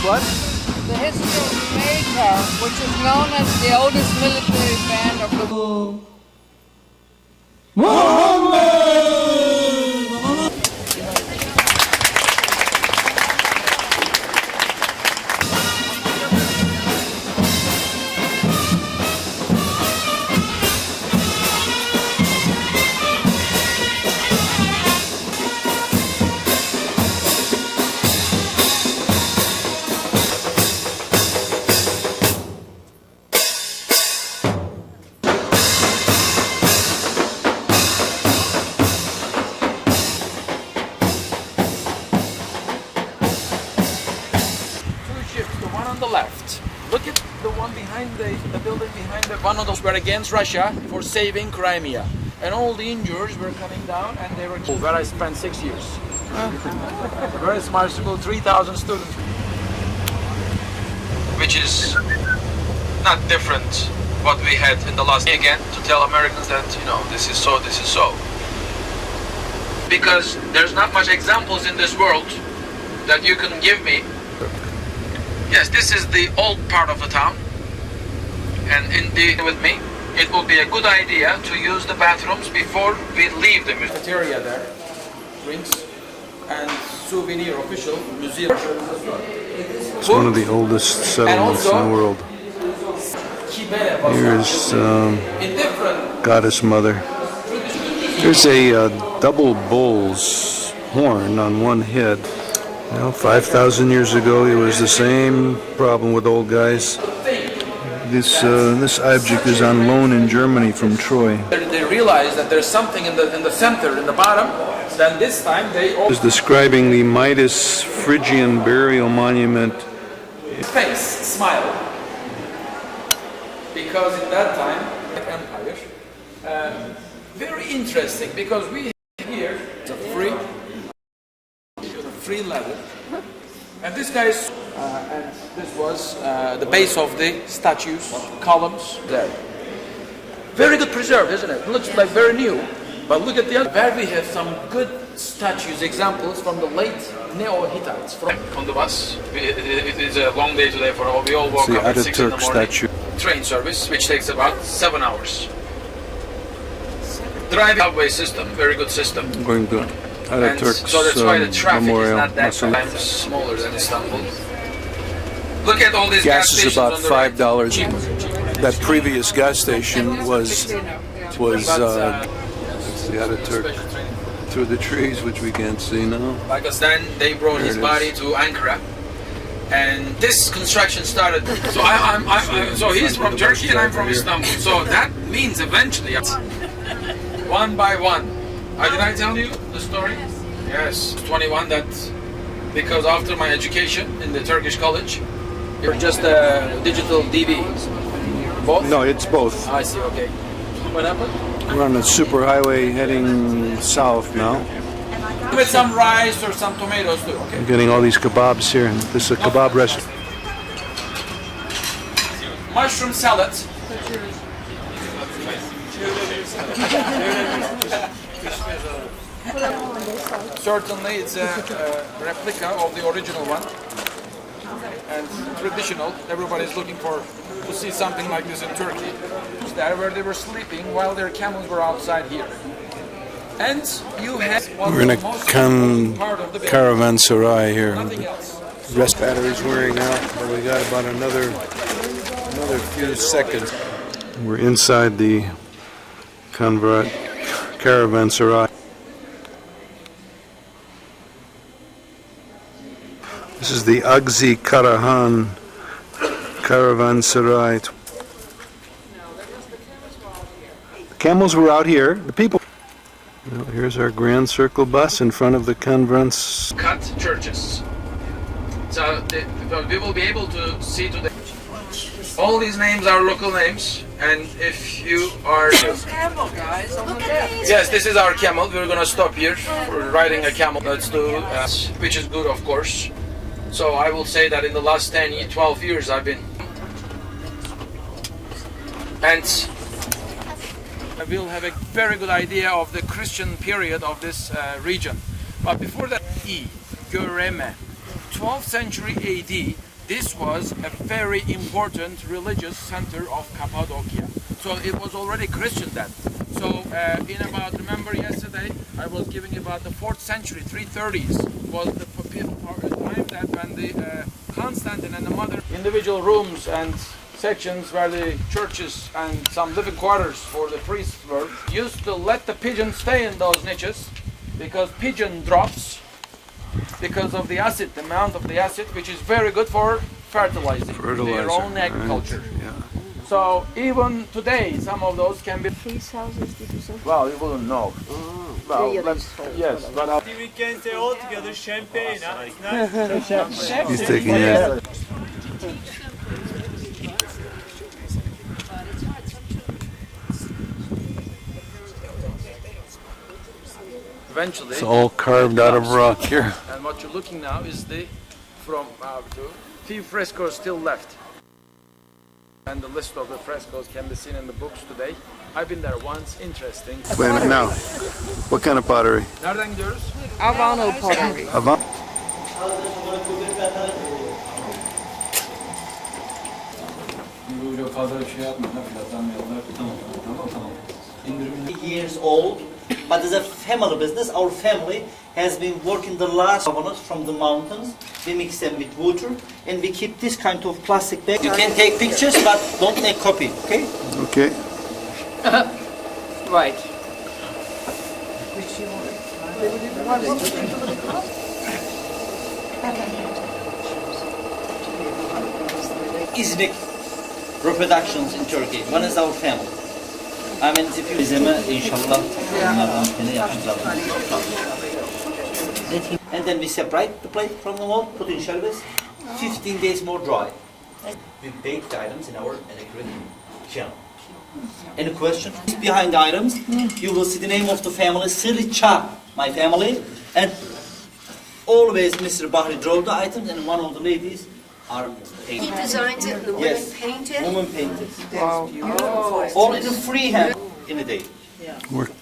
What? The history of America, which is known as the oldest military band of the world. Left. Look at the one behind the building behind the one of those were against Russia for saving Crimea, and all the injuries were coming down, and they were where I spent 6 years. Very smart school, 3,000 students, which is not different what we had in the last again to tell Americans that this is so because there's not much examples in this world that you can give me. Yes, this is the old part of the town, and with me, it will be a good idea to use the bathrooms before we leave the museum. cafeteria there, drinks, and souvenir official museum. It's one of the oldest settlements in the world. Here's Goddess Mother. There's a double bull's horn on one head. 5,000 years ago, it was the same problem with old guys. This object is on loan in Germany from Troy. They realize that there's something in the center, in the bottom. Then this time they all Is describing the Midas Phrygian burial monument. face smile, because in that time empire. Very interesting, because we here it's a free leather, and this guy's and this was the base of the statues, columns there. Very good preserved, isn't it? Looks like very new, but look at the other. Where we have some good statues, examples from the late Neo-Hittites. On the bus, it is a long day today for all. We all woke up at 6 in the Ataturk morning. statue. Train service, which takes about 7 hours. Driving subway system, very good system. Going to And Ataturk's so that's why the traffic memorial. is not that times smaller than Istanbul. Look at all these gas Gas is stations about on the right. $5. Cheap. That previous gas station was the Ataturk through the trees, which we can't see now. Because then they brought There his it body to Ankara, and this construction started. So so he's from Turkey and I'm from Istanbul. So that means eventually, one by one. Did I tell you the story? Yes. 21. That because after my education in the Turkish college, you're just a digital DV. Both? No, it's both. I see. Okay. What happened? We're on the superhighway heading south now. With some rice or some tomatoes too. Okay. I'm getting all these kebabs here. This is a kebab restaurant. Mushroom salad. Certainly, it's a replica of the original one, and traditional. Everybody's looking to see something like this in Turkey. There, where they were sleeping while their camels were outside here. And you had one We're in a of the most part of the building. Caravansary here. Nothing else. Rest battery's wearing out, but we got about another few seconds. We're inside the Caravansary. This is the Agzi Karahan Caravansary. The camels were out here. The people. Well, here's our Grand Circle bus in front of the convents. Cut churches. So we will be able to see today. All these names are local names, and if you are... Camel, guys, on the left. Yes, this is our camel. We're gonna stop here for riding a camel. Let's do, which is good, of course. So I will say that in the last 12 years I've been... And we'll have a very good idea of the Christian period of this region. But before that, Göreme, 12th century AD, this was a very important religious center of Cappadocia. So it was already Christian then. So in about, remember yesterday, I was giving about the 4th century, 330s, was the time that when the Constantine and the mother... Individual rooms and sections where the churches and some living quarters for the priests were, used to let the pigeons stay in those niches because pigeon drops because of the acid, the amount of the acid, which is very good for fertilizing their own agriculture. Right. Yeah. So even today, some of those can be... Peace houses, did you say? Well, you wouldn't know. Well, yes, but... We can say all together champagne, huh? It's nice. He's taking it. Eventually... It's all carved out of rock here. And what you're looking now is the from few frescoes still left. And the list of the frescoes can be seen in the books today. I've been there once, interesting. Wait a minute now. What kind of pottery? Nereden gidiyoruz? Albano pottery. Avant? Years old, but it's a family business. Our family has been working the last coconuts from the mountains. We mix them with water, and we keep this kind of plastic bag. You can take pictures, but don't make copy, okay? Okay. Right. İznik reproductions in Turkey. One is our family. I mean, if you izleme inşallah bunlardan biri yapacağız. And then we separate the plate from the mold, put in shelves. 15 days more dry. We bake the items in our electric kiln. Any question? Behind the items, you will see the name of the family, Silica, my family, and always Mr. Bahri drove the items, and one of the ladies are He designed it, the women yes, painted. woman painted. Wow. All in a free hand in a day. Work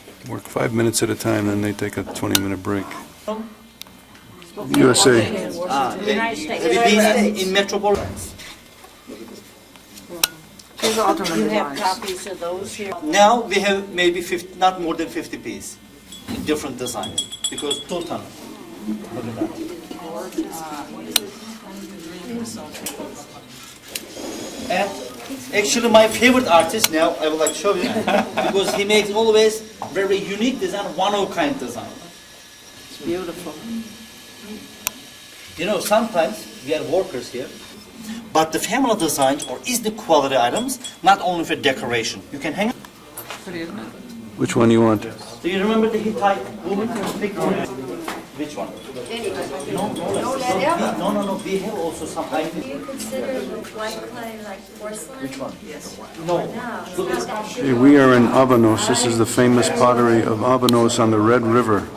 5 minutes at a time, then they take a 20-minute break. USA. Have you been in metropolis? These are Ottoman You have designs. copies of those here. Now we have maybe 50, not more than 50 pieces, in different designs, because Sultan. Look at that. And actually my favorite artist now, I would like to show you, because he makes always very unique design, one-of-kind design. It's beautiful. You know, sometimes we are workers here, but the family designs or is the quality items, not only for decoration. You can hang. Which one you want? Do you remember the Hittite woman? Which one? No. We have also some items. Do you consider white clay like porcelain? Which one? Yes. No. Look at that. Hey, we are in Avanos. This is the famous pottery of Avanos on the Red River.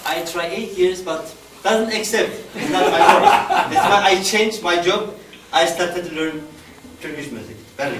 I try 8 years, but doesn't accept. It's not my job. That's why I changed my job. I started to learn Turkish music. Very